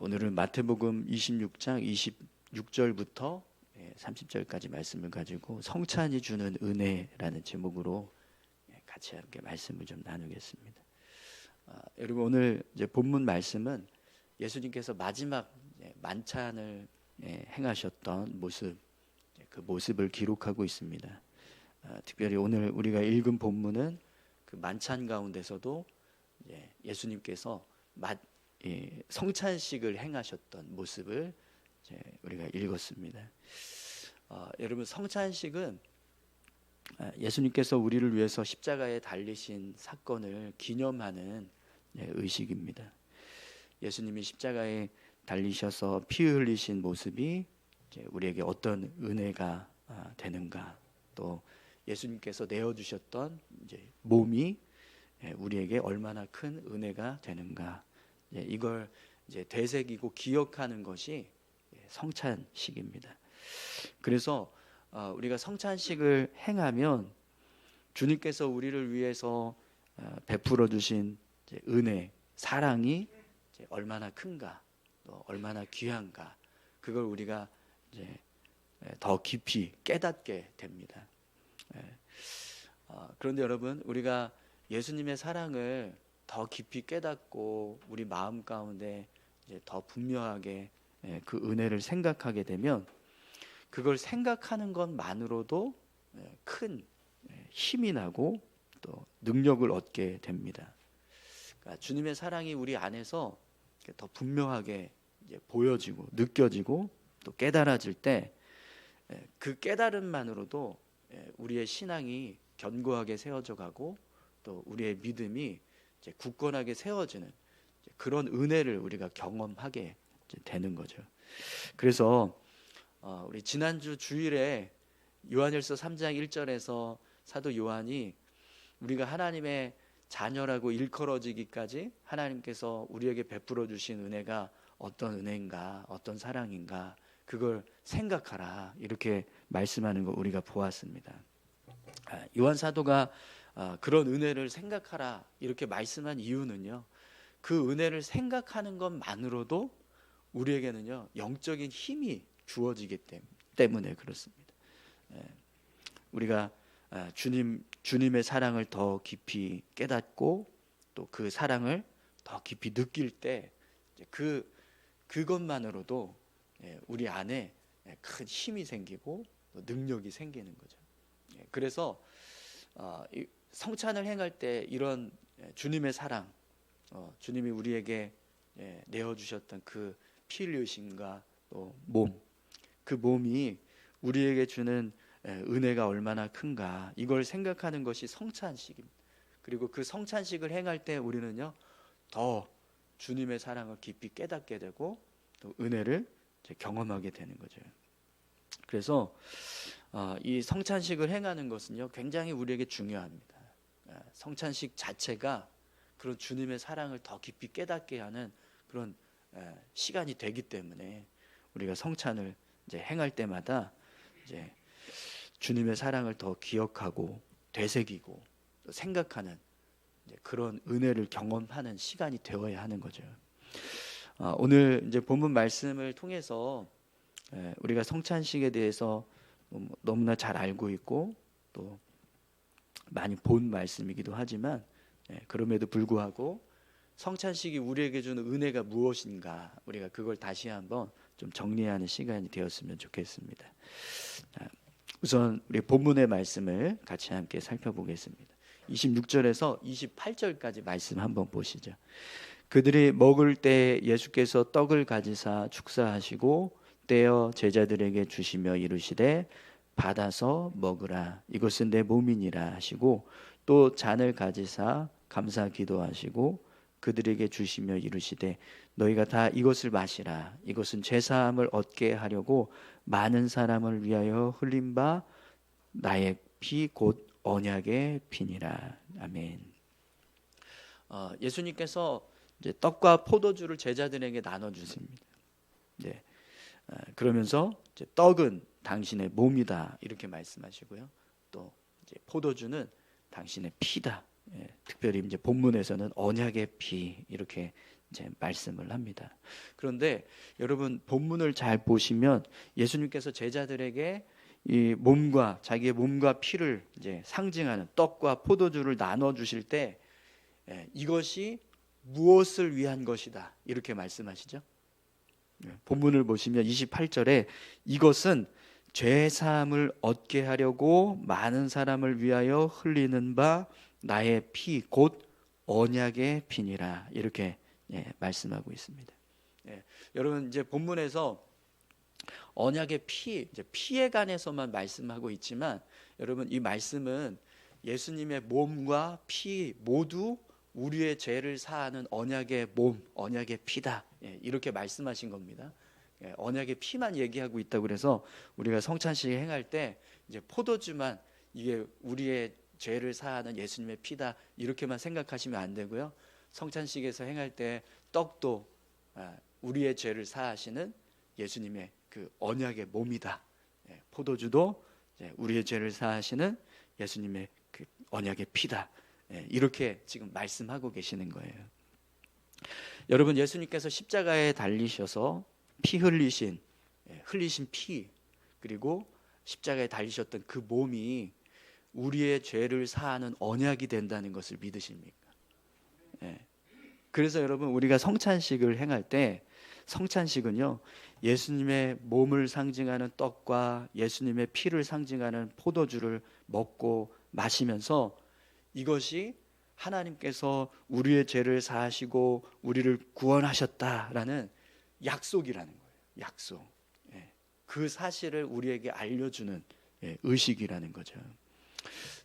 오늘은 마태복음 26장 26절부터 30절까지 말씀을 가지고 성찬이 주는 은혜라는 제목으로 같이 함께 말씀을 좀 나누겠습니다. 여러분, 오늘 이제 본문 말씀은 예수님께서 마지막 만찬을 행하셨던 모습, 그 모습을 기록하고 있습니다. 특별히 오늘 우리가 읽은 본문은 그 만찬 가운데서도 예수님께서 성찬식을 행하셨던 모습을 우리가 읽었습니다. 여러분, 성찬식은 예수님께서 우리를 위해서 십자가에 달리신 사건을 기념하는 의식입니다. 예수님이 십자가에 달리셔서 피 흘리신 모습이 우리에게 어떤 은혜가 되는가, 또 예수님께서 내어주셨던 몸이 우리에게 얼마나 큰 은혜가 되는가, 이걸 되새기고 기억하는 것이 성찬식입니다. 그래서 우리가 성찬식을 행하면 주님께서 우리를 위해서 베풀어 주신 은혜, 사랑이 얼마나 큰가, 또 얼마나 귀한가, 그걸 우리가 더 깊이 깨닫게 됩니다. 그런데 여러분, 우리가 예수님의 사랑을 더 깊이 깨닫고 우리 마음 가운데 더 분명하게 그 은혜를 생각하게 되면 그걸 생각하는 것만으로도 큰 힘이 나고 또 능력을 얻게 됩니다. 그러니까 주님의 사랑이 우리 안에서 더 분명하게 보여지고 느껴지고 또 깨달아질 때 그 깨달음만으로도 우리의 신앙이 견고하게 세워져 가고 또 우리의 믿음이 굳건하게 세워지는 그런 은혜를 우리가 경험하게 되는 거죠. 그래서 우리 지난주 주일에 요한일서 3장 1절에서 사도 요한이 우리가 하나님의 자녀라고 일컬어지기까지 하나님께서 우리에게 베풀어 주신 은혜가 어떤 은혜인가, 어떤 사랑인가, 그걸 생각하라, 이렇게 말씀하는 거 우리가 보았습니다. 요한 사도가 그런 은혜를 생각하라 이렇게 말씀한 이유는요, 그 은혜를 생각하는 것만으로도 우리에게는요 영적인 힘이 주어지기 때문에 그렇습니다. 우리가 주님의 사랑을 더 깊이 깨닫고 또 그 사랑을 더 깊이 느낄 때 그것만으로도 우리 안에 큰 힘이 생기고 또 능력이 생기는 거죠. 그래서 성찬을 행할 때 이런 주님의 사랑, 주님이 우리에게 내어주셨던 그 피 흘리심과 또 몸, 그 몸이 우리에게 주는 은혜가 얼마나 큰가, 이걸 생각하는 것이 성찬식입니다. 그리고 그 성찬식을 행할 때 우리는요 더 주님의 사랑을 깊이 깨닫게 되고 또 은혜를 경험하게 되는 거죠. 그래서 이 성찬식을 행하는 것은요 굉장히 우리에게 중요합니다. 성찬식 자체가 그런 주님의 사랑을 더 깊이 깨닫게 하는 그런 시간이 되기 때문에 우리가 성찬을 행할 때마다 주님의 사랑을 더 기억하고 되새기고 또 생각하는 그런 은혜를 경험하는 시간이 되어야 하는 거죠. 오늘 본문 말씀을 통해서 우리가 성찬식에 대해서 너무나 잘 알고 있고 또 많이 본 말씀이기도 하지만 그럼에도 불구하고 성찬식이 우리에게 주는 은혜가 무엇인가, 우리가 그걸 다시 한번 좀 정리하는 시간이 되었으면 좋겠습니다. 우선 우리 본문의 말씀을 같이 함께 살펴보겠습니다. 26절에서 28절까지 말씀 한번 보시죠. 그들이 먹을 때 예수께서 떡을 가지사 축사하시고 떼어 제자들에게 주시며 이르시되 받아서 먹으라, 이것은 내 몸이니라 하시고 또 잔을 가지사 감사 기도하시고 그들에게 주시며 이르시되 너희가 다 이것을 마시라, 이것은 죄사함을 얻게 하려고 많은 사람을 위하여 흘린 바 나의 피 곧 언약의 피니라. 아멘. 예수님께서 떡과 포도주를 제자들에게 나눠주십니다. 그러면서 떡은 당신의 몸이다 이렇게 말씀하시고요, 또 포도주는 당신의 피다, 특별히 본문에서는 언약의 피 이렇게 이제 말씀을 합니다. 그런데 여러분 본문을 잘 보시면 예수님께서 제자들에게 이 몸과 자기의 몸과 피를 이제 상징하는 떡과 포도주를 나눠 주실 때 이것이 무엇을 위한 것이다 이렇게 말씀하시죠. 본문을 보시면 28절에 이것은 죄 사함을 얻게 하려고 많은 사람을 위하여 흘리는 바 나의 피 곧 언약의 피니라 이렇게 말씀하고 있습니다. 여러분 이제 본문에서 언약의 피, 이제 피에 관해서만 말씀하고 있지만 여러분 이 말씀은 예수님의 몸과 피 모두 우리의 죄를 사하는 언약의 몸, 언약의 피다 이렇게 말씀하신 겁니다. 언약의 피만 얘기하고 있다고 그래서 우리가 성찬식 행할 때 이제 포도주만 이게 우리의 죄를 사하는 예수님의 피다 이렇게만 생각하시면 안 되고요. 성찬식에서 행할 때 떡도 우리의 죄를 사하시는 예수님의 그 언약의 몸이다. 포도주도 우리의 죄를 사하시는 예수님의 그 언약의 피다. 이렇게 지금 말씀하고 계시는 거예요. 여러분 예수님께서 십자가에 달리셔서 피 흘리신 피 그리고 십자가에 달리셨던 그 몸이 우리의 죄를 사하는 언약이 된다는 것을 믿으십니까? 그래서 여러분 우리가 성찬식을 행할 때 성찬식은요 예수님의 몸을 상징하는 떡과 예수님의 피를 상징하는 포도주를 먹고 마시면서 이것이 하나님께서 우리의 죄를 사하시고 우리를 구원하셨다라는 약속이라는 거예요. 약속. 그 사실을 우리에게 알려주는 의식이라는 거죠.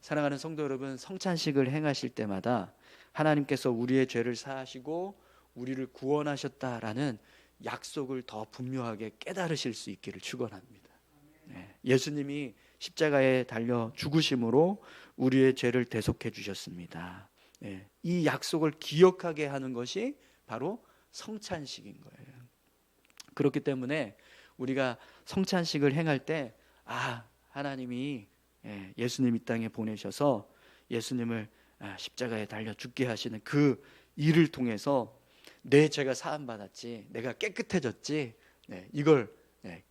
사랑하는 성도 여러분, 성찬식을 행하실 때마다 하나님께서 우리의 죄를 사하시고 우리를 구원하셨다라는 약속을 더 분명하게 깨달으실 수 있기를 축원합니다. 예수님이 십자가에 달려 죽으심으로 우리의 죄를 대속해 주셨습니다. 이 약속을 기억하게 하는 것이 바로 성찬식인 거예요. 그렇기 때문에 우리가 성찬식을 행할 때 하나님이 예수님 이 땅에 보내셔서 예수님을 십자가에 달려 죽게 하시는 그 일을 통해서 내 죄가 사함 받았지, 내가 깨끗해졌지, 이걸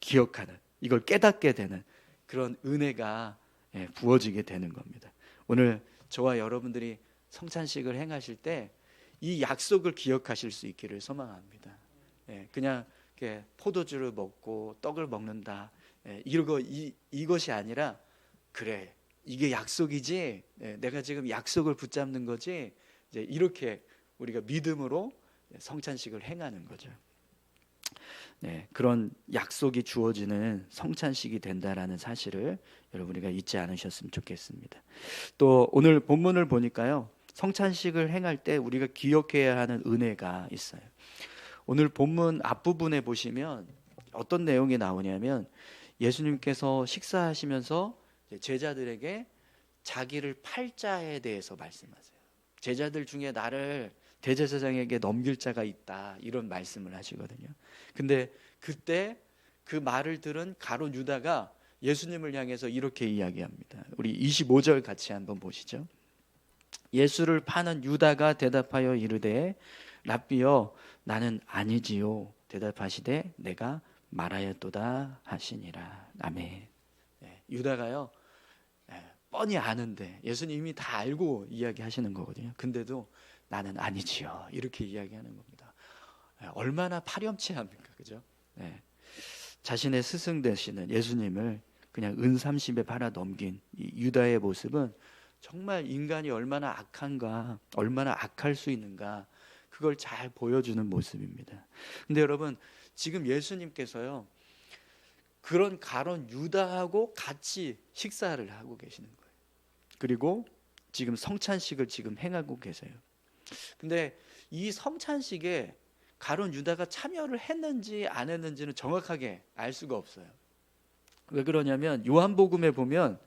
기억하는, 이걸 깨닫게 되는 그런 은혜가 부어지게 되는 겁니다. 오늘 저와 여러분들이 성찬식을 행하실 때 이 약속을 기억하실 수 있기를 소망합니다. 그냥 포도주를 먹고 떡을 먹는다 이것이 아니라 그래 이게 약속이지, 내가 지금 약속을 붙잡는 거지, 이제 이렇게 우리가 믿음으로 성찬식을 행하는 거죠. 그런 약속이 주어지는 성찬식이 된다라는 사실을 여러분 우리가 잊지 않으셨으면 좋겠습니다. 또 오늘 본문을 보니까요 성찬식을 행할 때 우리가 기억해야 하는 은혜가 있어요. 오늘 본문 앞부분에 보시면 어떤 내용이 나오냐면 예수님께서 식사하시면서 제자들에게 자기를 팔 자에 대해서 말씀하세요. 제자들 중에 나를 대제사장에게 넘길 자가 있다 이런 말씀을 하시거든요. 근데 그때 그 말을 들은 가룟 유다가 예수님을 향해서 이렇게 이야기합니다. 우리 25절 같이 한번 보시죠. 예수를 파는 유다가 대답하여 이르되 랍비여 나는 아니지요. 대답하시되 내가 말하였도다 하시니라. 아멘. 유다가요 뻔히 아는데 예수님이 다 알고 이야기하시는 거거든요. 근데도 나는 아니지요 이렇게 이야기하는 겁니다. 얼마나 파렴치합니까, 그죠? 자신의 스승 되시는 예수님을 그냥 은30에 팔아 넘긴 이 유다의 모습은 정말 인간이 얼마나 악한가, 얼마나 악할 수 있는가 그걸 잘 보여주는 모습입니다. 근데 여러분 지금 예수님께서요 그런 가룟 유다하고 같이 식사를 하고 계시는 거예요. 그리고 지금 성찬식을 지금 행하고 계세요. 근데 이 성찬식에 가룟 유다가 참여를 했는지 안 했는지는 정확하게 알 수가 없어요. 왜 그러냐면 요한복음에 보면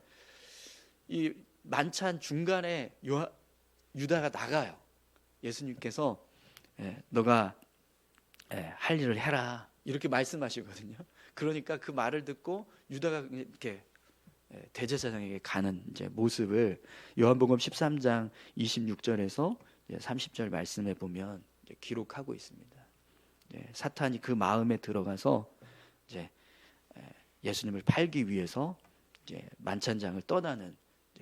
이 만찬 중간에 유다가 나가요. 예수님께서 너가 할 일을 해라 이렇게 말씀하시거든요. 그러니까 그 말을 듣고 유다가 이렇게 대제사장에게 가는 이제 모습을 요한복음 13장 26절에서 30절 말씀에 보면 이제 기록하고 있습니다. 사탄이 그 마음에 들어가서 이제 예수님을 팔기 위해서 이제 만찬장을 떠나는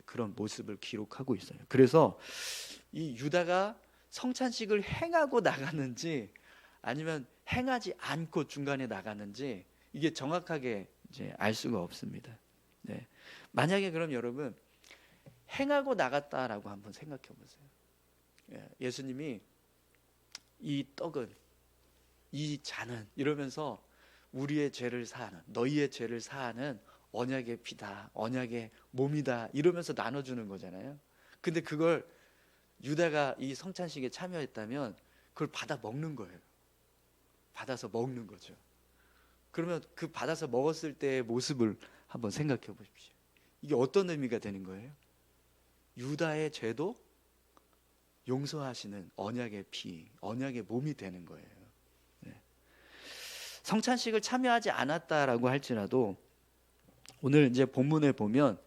그런 모습을 기록하고 있어요. 그래서 이 유다가 성찬식을 행하고 나가는지 아니면 행하지 않고 중간에 나가는지 이게 정확하게 이제 알 수가 없습니다. 네. 만약에 그럼 여러분 행하고 나갔다라고 한번 생각해 보세요. 예수님이 이 떡은 이 잔은 이러면서 우리의 죄를 사하는 너희의 죄를 사하는 언약의 피다, 언약의 몸이다 이러면서 나눠주는 거잖아요. 근데 그걸 유다가 이 성찬식에 참여했다면 그걸 받아 먹는 거예요. 받아서 먹는 거죠. 그러면 그 받아서 먹었을 때의 모습을 한번 생각해 보십시오. 이게 어떤 의미가 되는 거예요? 유다의 죄도 용서하시는 언약의 피, 언약의 몸이 되는 거예요. 성찬식을 참여하지 않았다라고 할지라도 오늘 이제 본문에 보면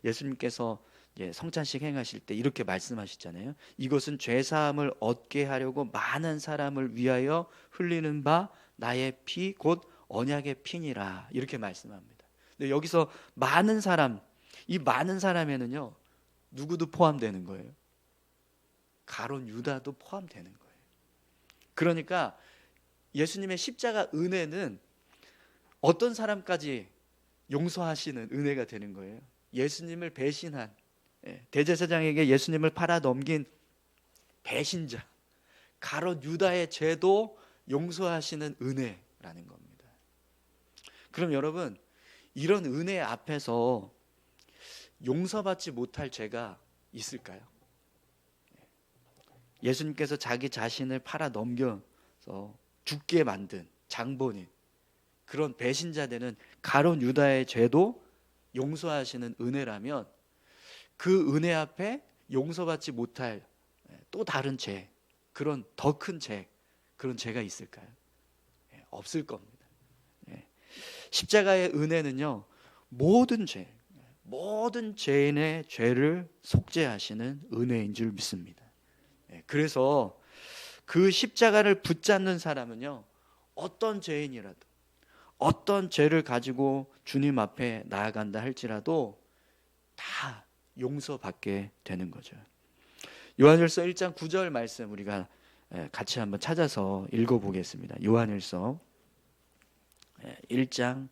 예수님께서 성찬식 행하실 때 이렇게 말씀하시잖아요. 이것은 죄 사함을 얻게 하려고 많은 사람을 위하여 흘리는 바 나의 피 곧 언약의 피니라 이렇게 말씀합니다. 근데 여기서 많은 사람, 이 많은 사람에는요 누구도 포함되는 거예요. 가론 유다도 포함되는 거예요. 그러니까 예수님의 십자가 은혜는 어떤 사람까지 용서하시는 은혜가 되는 거예요. 예수님을 배신한 대제사장에게 예수님을 팔아 넘긴 배신자 가롯 유다의 죄도 용서하시는 은혜라는 겁니다. 그럼 여러분 이런 은혜 앞에서 용서받지 못할 죄가 있을까요? 예수님께서 자기 자신을 팔아 넘겨서 죽게 만든 장본인 그런 배신자되는 가룟 유다의 죄도 용서하시는 은혜라면 그 은혜 앞에 용서받지 못할 또 다른 죄, 그런 더 큰 죄, 그런 죄가 있을까요? 없을 겁니다. 십자가의 은혜는요 모든 죄, 모든 죄인의 죄를 속죄하시는 은혜인 줄 믿습니다. 그래서 그 십자가를 붙잡는 사람은요 어떤 죄인이라도 어떤 죄를 가지고 주님 앞에 나아간다 할지라도 다 용서받게 되는 거죠. 요한일서 1장 9절 말씀 우리가 같이 한번 찾아서 읽어보겠습니다. 요한일서 1장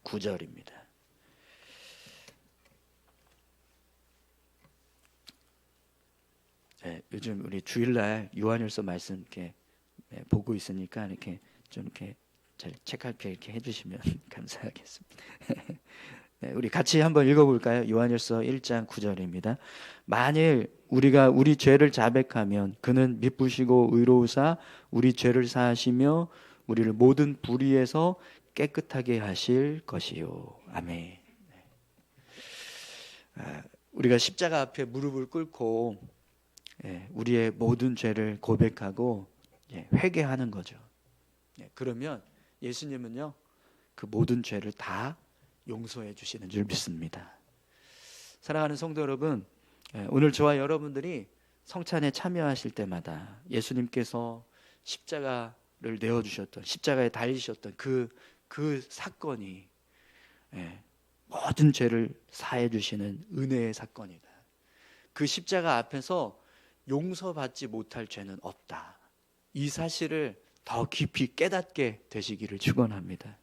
9절입니다. 요즘 우리 주일날 요한일서 말씀 이렇게 보고 있으니까 이렇게 좀 이렇게 잘 책할게 이렇게 해주시면 감사하겠습니다. 우리 같이 한번 읽어볼까요? 요한일서 1장 9절입니다. 만일 우리가 우리 죄를 자백하면 그는 미쁘시고 의로우사 우리 죄를 사하시며 우리를 모든 불의에서 깨끗하게 하실 것이요. 아멘. 우리가 십자가 앞에 무릎을 꿇고 우리의 모든 죄를 고백하고 회개하는 거죠. 그러면 예수님은요 그 모든 죄를 다 용서해 주시는 줄 믿습니다. 사랑하는 성도 여러분, 오늘 저와 여러분들이 성찬에 참여하실 때마다 예수님께서 십자가를 내어주셨던 십자가에 달리셨던 그 사건이 모든 죄를 사해 주시는 은혜의 사건이다. 그 십자가 앞에서 용서받지 못할 죄는 없다. 이 사실을 더 깊이 깨닫게 되시기를 축원합니다.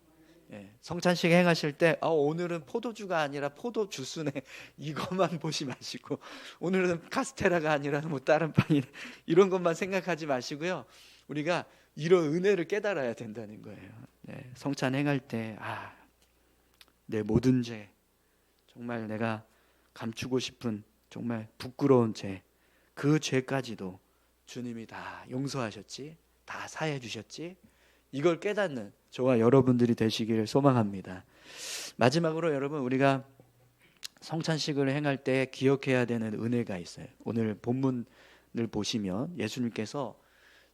성찬식 행하실 때 오늘은 포도주가 아니라 포도 주스네 이것만 보지 마시고 오늘은 카스테라가 아니라 뭐 다른 빵이 이런 것만 생각하지 마시고요. 우리가 이런 은혜를 깨달아야 된다는 거예요. 성찬 행할 때 내 모든 죄 정말 내가 감추고 싶은 정말 부끄러운 죄 그 죄까지도 주님이 다 용서하셨지 다 사해 주셨지 이걸 깨닫는 저와 여러분들이 되시기를 소망합니다. 마지막으로 여러분 우리가 성찬식을 행할 때 기억해야 되는 은혜가 있어요. 오늘 본문을 보시면 예수님께서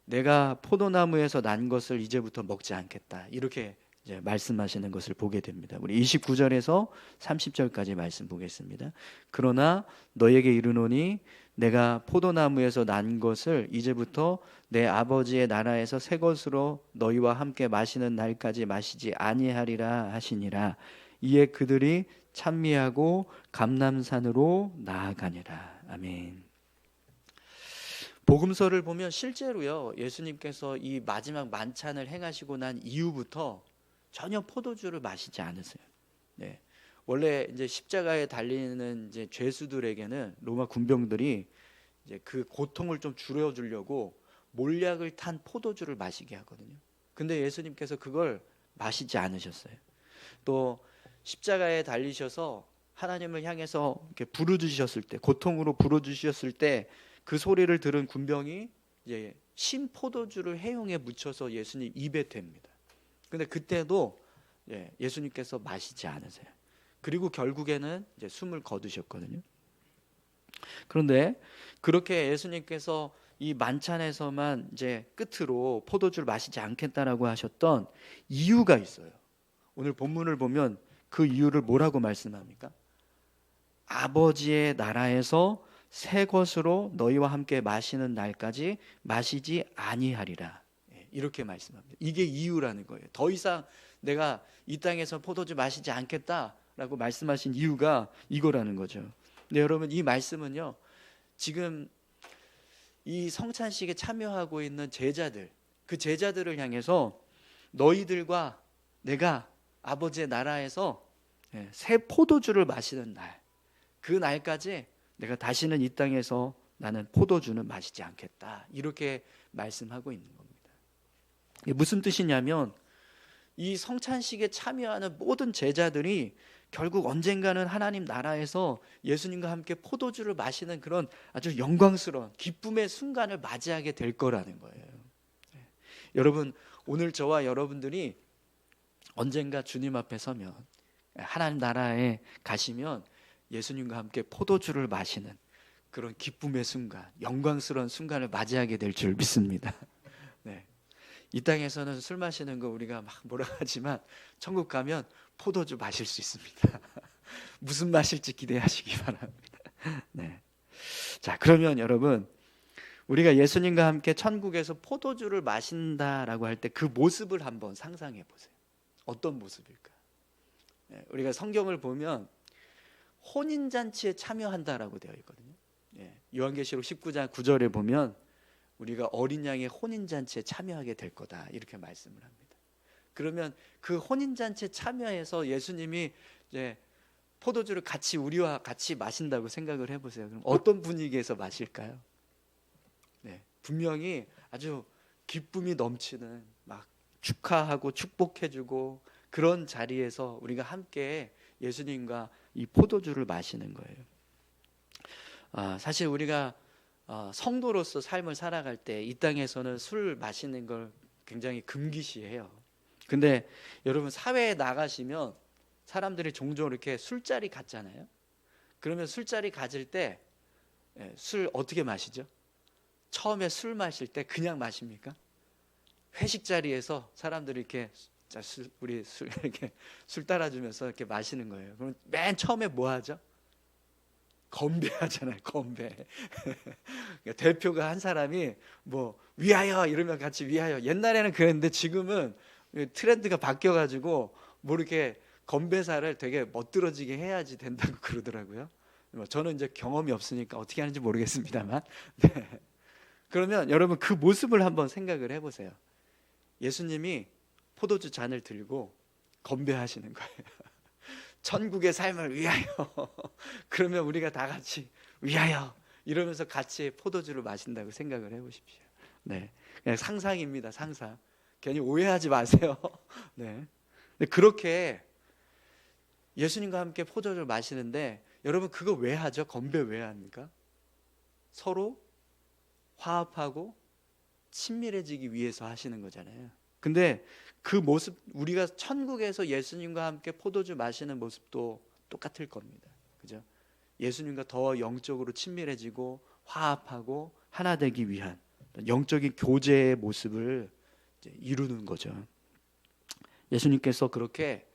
내가 포도나무에서 난 것을 이제부터 먹지 않겠다 이렇게 이제 말씀하시는 것을 보게 됩니다. 우리 29절에서 30절까지 말씀 보겠습니다. 그러나 너에게 이르노니 내가 포도나무에서 난 것을 이제부터 내 아버지의 나라에서 새 것으로 너희와 함께 마시는 날까지 마시지 아니하리라 하시니라. 이에 그들이 찬미하고 감람산으로 나아가니라. 아멘. 복음서를 보면 실제로요, 예수님께서 이 마지막 만찬을 행하시고 난 이후부터 전혀 포도주를 마시지 않으세요. 네. 원래 이제 십자가에 달리는 이제 죄수들에게는 로마 군병들이 이제 그 고통을 좀 줄여주려고 몰약을 탄 포도주를 마시게 하거든요. 근데 예수님께서 그걸 마시지 않으셨어요. 또 십자가에 달리셔서 하나님을 향해서 이렇게 부르짖으셨을 때, 고통으로 부르짖으셨을 때 그 소리를 들은 군병이 이제 신 포도주를 해용에 묻혀서 예수님 입에 댑니다. 근데 그때도 예수님께서 마시지 않으세요. 그리고 결국에는 이제 숨을 거두셨거든요. 그런데 그렇게 예수님께서 이 만찬에서만 이제 끝으로 포도주를 마시지 않겠다라고 하셨던 이유가 있어요. 오늘 본문을 보면 그 이유를 뭐라고 말씀합니까? 아버지의 나라에서 새 것으로 너희와 함께 마시는 날까지 마시지 아니하리라. 이렇게 말씀합니다. 이게 이유라는 거예요. 더 이상 내가 이 땅에서 포도주 마시지 않겠다라고 말씀하신 이유가 이거라는 거죠. 근데 여러분, 이 말씀은요, 지금 이 성찬식에 참여하고 있는 제자들, 그 제자들을 향해서 너희들과 내가 아버지의 나라에서 새 포도주를 마시는 날, 그 날까지 내가 다시는 이 땅에서 나는 포도주는 마시지 않겠다, 이렇게 말씀하고 있는 겁니다. 이게 무슨 뜻이냐면 이 성찬식에 참여하는 모든 제자들이 결국 언젠가는 하나님 나라에서 예수님과 함께 포도주를 마시는 그런 아주 영광스러운 기쁨의 순간을 맞이하게 될 거라는 거예요. 여러분, 오늘 저와 여러분들이 언젠가 주님 앞에 서면, 하나님 나라에 가시면 예수님과 함께 포도주를 마시는 그런 기쁨의 순간, 영광스러운 순간을 맞이하게 될 줄 믿습니다. 네. 이 땅에서는 술 마시는 거 우리가 막 뭐라 하지만 천국 가면 포도주 마실 수 있습니다. 무슨 맛일지 기대하시기 바랍니다. 네. 자, 그러면 여러분, 우리가 예수님과 함께 천국에서 포도주를 마신다라고 할 때 그 모습을 한번 상상해 보세요. 어떤 모습일까? 네, 우리가 성경을 보면 혼인잔치에 참여한다라고 되어 있거든요. 요한계시록 19장 9절에 보면 우리가 어린 양의 혼인잔치에 참여하게 될 거다, 이렇게 말씀을 합니다. 그러면 그 혼인잔치에 참여해서 예수님이 이제 포도주를 같이 우리와 같이 마신다고 생각을 해보세요. 그럼 어떤 분위기에서 마실까요? 네, 분명히 아주 기쁨이 넘치는, 막 축하하고 축복해주고 그런 자리에서 우리가 함께 예수님과 이 포도주를 마시는 거예요. 사실 우리가 성도로서 삶을 살아갈 때 이 땅에서는 술 마시는 걸 굉장히 금기시해요. 근데 여러분, 사회에 나가시면 사람들이 종종 이렇게 술자리 갖잖아요. 그러면 술자리 가질 때 술 어떻게 마시죠? 처음에 술 마실 때 그냥 마십니까? 회식 자리에서 사람들이 이렇게 우리 술 이렇게 술 따라주면서 이렇게 마시는 거예요. 그럼 맨 처음에 뭐 하죠? 건배하잖아요. 건배. 대표가 한 사람이 뭐 위하여 이러면 같이 위하여. 옛날에는 그랬는데 지금은 트렌드가 바뀌어가지고 뭐 이렇게 건배사를 되게 멋들어지게 해야지 된다고 그러더라고요. 저는 이제 경험이 없으니까 어떻게 하는지 모르겠습니다만. 네. 그러면 여러분, 그 모습을 한번 생각을 해보세요. 예수님이 포도주 잔을 들고 건배하시는 거예요. 천국의 삶을 위하여. 그러면 우리가 다 같이 위하여 이러면서 같이 포도주를 마신다고 생각을 해보십시오. 네, 그냥 상상입니다. 상상. 괜히 오해하지 마세요. 네. 근데 그렇게 예수님과 함께 포도주를 마시는데, 여러분, 그거 왜 하죠? 건배 왜 합니까? 서로 화합하고 친밀해지기 위해서 하시는 거잖아요. 근데 그 모습, 우리가 천국에서 예수님과 함께 포도주 마시는 모습도 똑같을 겁니다. 그죠? 예수님과 더 영적으로 친밀해지고 화합하고 하나 되기 위한 영적인 교제의 모습을 이제 이루는 거죠. 예수님께서 그렇게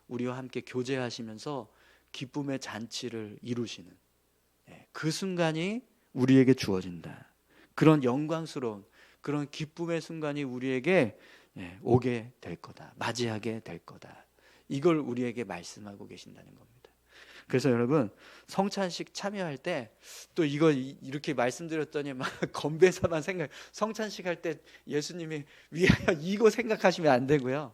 우리와 함께 교제하시면서 기쁨의 잔치를 이루시는 그 순간이 우리에게 주어진다. 그런 영광스러운 그런 기쁨의 순간이 우리에게 오게 될 거다. 맞이하게 될 거다. 이걸 우리에게 말씀하고 계신다는 겁니다. 그래서 여러분, 성찬식 참여할 때 또 이거 이렇게 말씀드렸더니 막 건배사만 생각, 성찬식 할 때 예수님이 위하여 이거 생각하시면 안 되고요.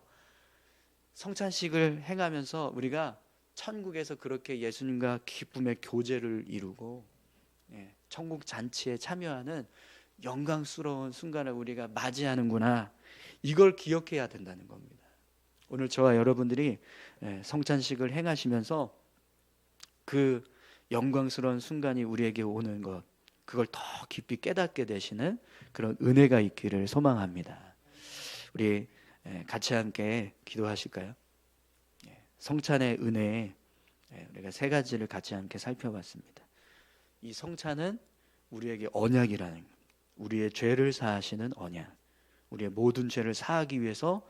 성찬식을 행하면서 우리가 천국에서 그렇게 예수님과 기쁨의 교제를 이루고 천국 잔치에 참여하는 영광스러운 순간을 우리가 맞이하는구나, 이걸 기억해야 된다는 겁니다. 오늘 저와 여러분들이 성찬식을 행하시면서 그 영광스러운 순간이 우리에게 오는 것, 그걸 더 깊이 깨닫게 되시는 그런 은혜가 있기를 소망합니다. 우리 같이 함께 기도하실까요? 성찬의 은혜, 우리가 세 가지를 같이 함께 살펴봤습니다. 이 성찬은 우리에게 언약이라는 겁니다. 우리의 죄를 사하시는 언약, 우리의 모든 죄를 사하기 위해서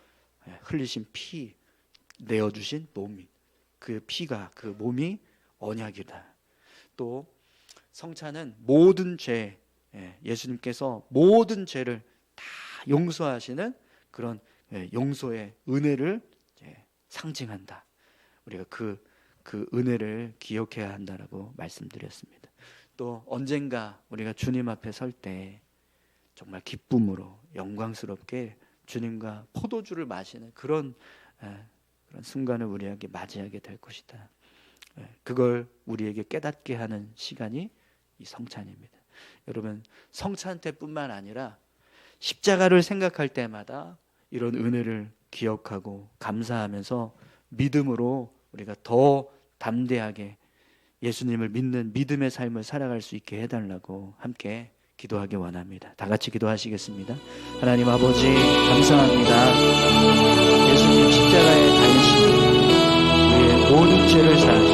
흘리신 피, 내어주신 몸이, 그 피가, 그 몸이 언약이다. 또 성찬은 모든 죄, 예수님께서 모든 죄를 다 용서하시는 그런 용서의 은혜를 상징한다. 우리가 그 은혜를 기억해야 한다라고 말씀드렸습니다. 또 언젠가 우리가 주님 앞에 설 때 정말 기쁨으로 영광스럽게 주님과 포도주를 마시는 그런 순간을 우리에게 맞이하게 될 것이다. 그걸 우리에게 깨닫게 하는 시간이 이 성찬입니다. 여러분, 성찬 때뿐만 아니라 십자가를 생각할 때마다 이런 은혜를 기억하고 감사하면서 믿음으로 우리가 더 담대하게 예수님을 믿는 믿음의 삶을 살아갈 수 있게 해달라고 함께 기도하기 원합니다. 다 같이 기도하시겠습니다. 하나님 아버지, 감사합니다. 예수님 십자가에 달리시고 우리의 모든 죄를 사하시고